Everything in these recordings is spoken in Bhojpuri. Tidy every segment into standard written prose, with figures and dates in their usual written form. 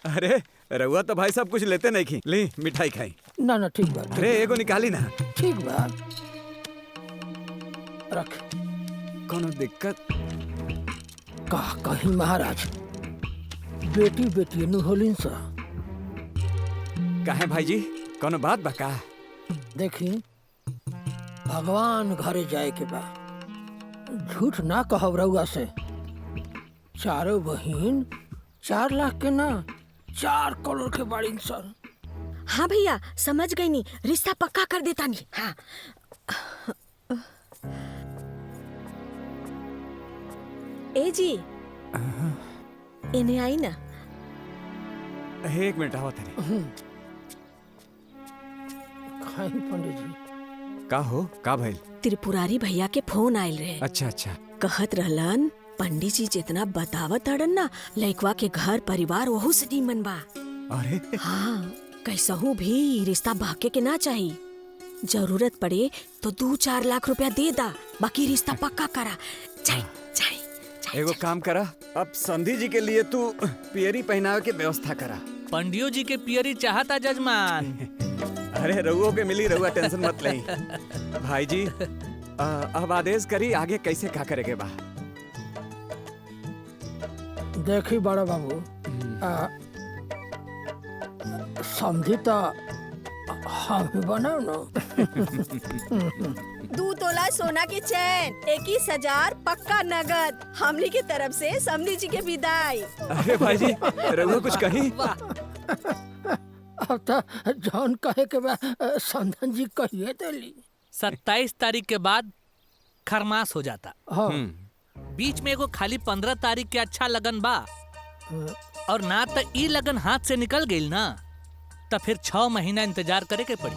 अरे रउआ तो भाई सब कुछ लेते नहीं खी, ली मिठाई खाई। ना ना ठीक बा। अरे एगो निकाली ना। ठीक बा रख। कोनो दिक्कत? का कहीं महाराज बेटी बेटी नु होलिन सा। काहे भाईजी, कोनो बात बा का? देखी भगवान घरे जाए के बा, झूठ ना कहब रउआ से। चारों बहिन 4 लाख के ना 4 करोड़ के बाड़ी सर। हाँ भैया समझ गई नी, रिश्ता पक्का कर देता नी। हाँ ए जी इन्हें आई ना। एक मिनट आवत है। खाई पंडित जी। का हो का भइल? त्रिपुरारी भैया के फोन आयल रहे। अच्छा अच्छा। कहत रहलन पंडित जी जितना बतावत अड़न ना लइकवा के घर परिवार वहू से नीमन बा। अरे हाँ कैसहू भी रिश्ता भागे के ना चाहिए। जरूरत पड़े तो 2-4 लाख रुपया दे दा, बाकी रिश्ता पक्का करा। जाई जाई एगो काम करा, अब संधि जी के लिए तू पियरी पहनावे के व्यवस्था करा। पंडियो जी के पियरी चाहता जजमान। अरे रउओ के मिली, रउआ टेंशन मत लही। भाई जी अब आदेश करी आगे कैसे का करे के बा। देखी बड़ा बाबू, समझी तो हम बनाओ ना। 2 तोला सोना के चैन, 21,000 पक्का नगद, हमनी की तरफ से समधी जी के विदाई। अरे भाई जी रउआ कुछ कही? अब तो जौन कहे के बा संधन जी कहिए देली। 27 तारीख के बाद खरमास हो जाता। हाँ। बीच में एगो खाली 15 तारीख के अच्छा लगन बा, और ना तो ई लगन हाथ से निकल गई ना तो फिर 6 महीना इंतजार करे के पड़ी।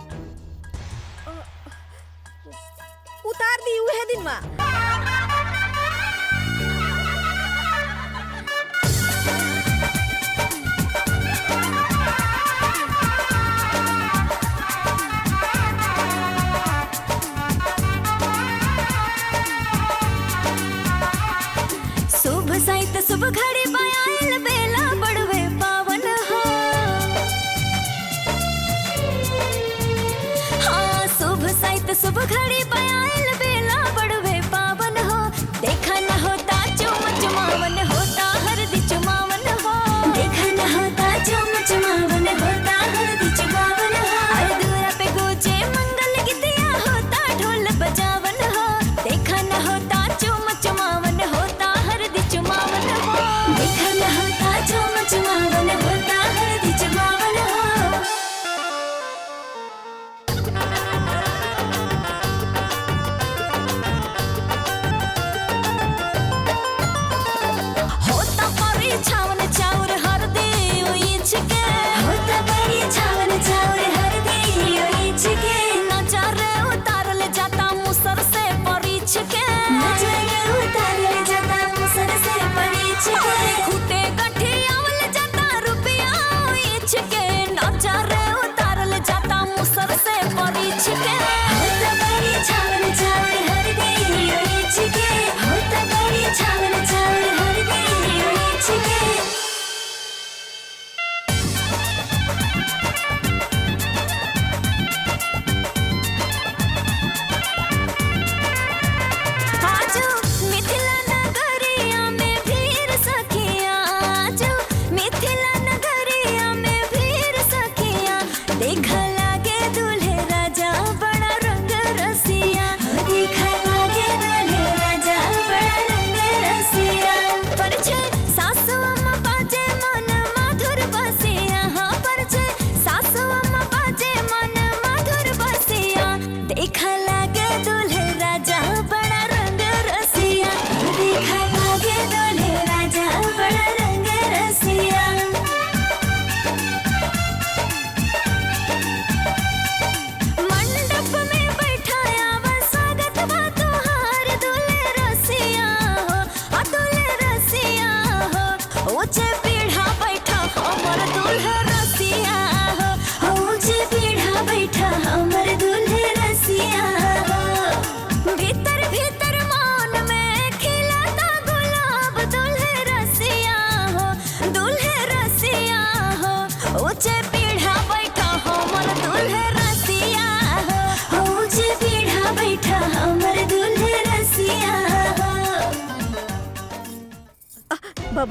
उतार दी हुए दिन मा। शुभ साहित्य शुभ घड़ी पायल बेला बड़वे पावन हो। हाँ शुभ साहित्य शुभ घड़ी पायल बेला बड़वे पावन हो।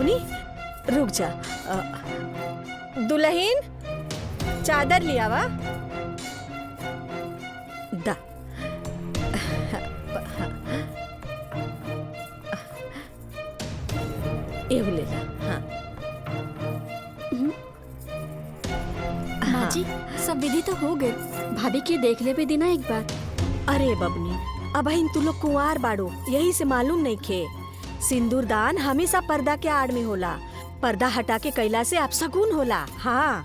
बबनी रुक जा। दुल्हन चादर लिया वा। दा एहू ले ला। हाँ माँ जी सब विधि तो हो गए, भाभी के देख ले भी देना एक बार। अरे बबनी अब इन तू लोग कुंवार बाड़ो, यही से मालूम नहीं खे। सिंदूर दान हमेशा पर्दा के आड़ में होला, पर्दा हटा के कैला से अपशगुन होला। हाँ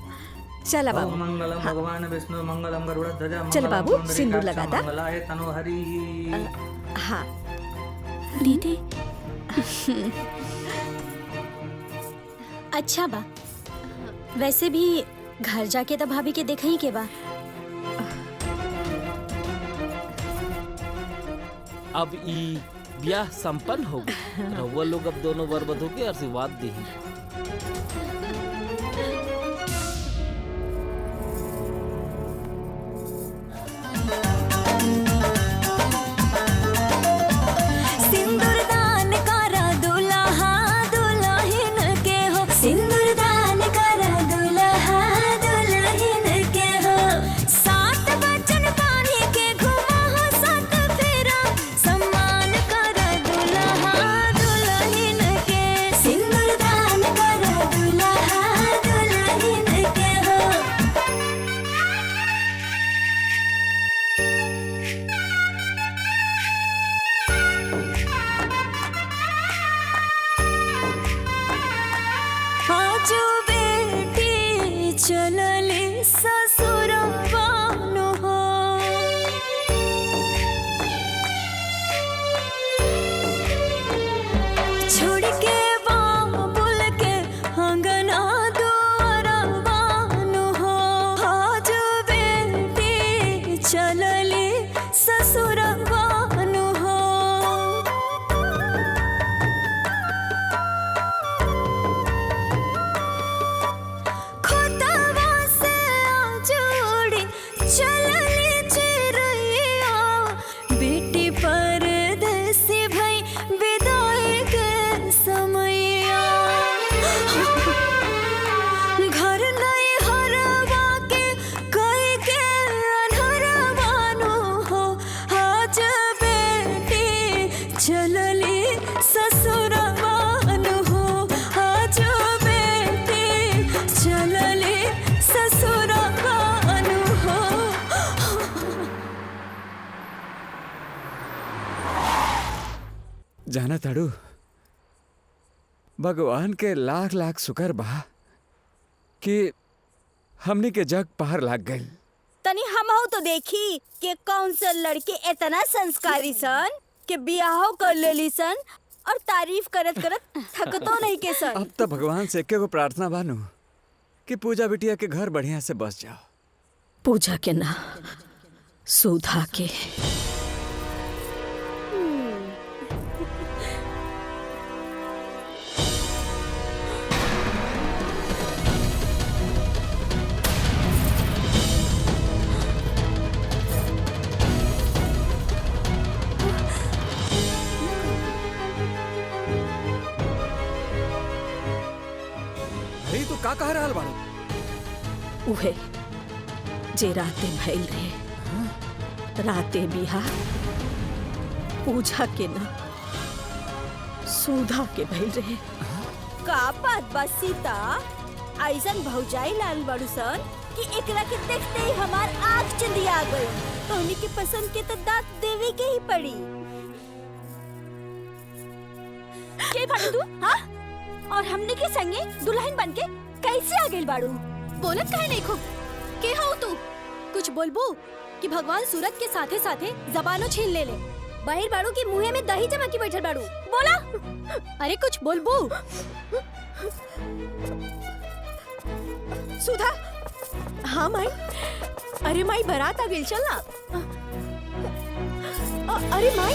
चला बाबू। मंगलम भगवान विष्णु मंगलम गरुड़ध्वजा चल बाबू, सिंदूर लगा दा। मंगलाय तनोहरि। हाँ दीदी अच्छा बा, वैसे भी घर जाके तो भाभी के देखा ही के बा। अब ई ब्याह संपन्न हो गई। रउआ लोग अब दोनों वर वधू के आशीर्वाद दी। सिंदूर दान करा दुल्हा दुल्हन के हो, सिंदूर दान करा दुल्हा दुल्हन के हो। 7 वचन पानी के घुमा हो 7 फेरा, सम्मान करा दुल्हा दुल्हन के। सिंदूर दान करा दुल्हा दुल्हन के हो। आजो बेटी चलले ससुरवानो हो, छोड़ के बाबुल के अंगना दुआरवानो हो। आजो बेटी चलले ससुरवानो हो। खुदावा से जोड़ी चलली चिरैया, बेटी परदेसी भई विदाई के समैया। घर नहीं हरवा के कई के अनहरवानो हो। आज बेटी चलली ससुरवानो हो। आज बेटी चलले ससुरवानो हो। जाना ताड़ू, भगवान के लाख लाख शुक्र बा कि हमनी के जग पार लाग गइल। तनी हमहू तो देखी कि कौन सा लड़के इतना संस्कारी सन कि बियाहो कर लेली सन और तारीफ करत करत थकतो नहीं के सन। अब तो भगवान से एके गो प्रार्थना बानू कि पूजा बिटिया के घर बढ़िया से बस जाओ। पूजा के ना, सुधा के। अरे तू का कह रहल बाड़ू? उहे जे राते भइल रहे, राते बिहा पूजा के ना सुधा के भइल रहे। का बात बा सीता, ऐसन भौजाई लाल बड़ू सन कि एकरा के देखते ही हमार आँख चंदिया गई। तोहनी के पसंद के तो दांत देवे के ही पड़ी। के बाड़ू तू? हाँ? और हमने के संगे दुल्हन बनके कैसे आ गइल बाड़ू? बोलत काहे नहीं खूब? के हो तू? कुछ बोलबू कि भगवान सूरत के साथे साथे जबानो छीन ले ले। बाहिर बाड़ू की मुँहे में दही जमा के बैठल बाड़ू। बोला। अरे कुछ बोलबू। सुधा। हाँ माई। अरे माई बारात आ गइल, चल ना। अरे माई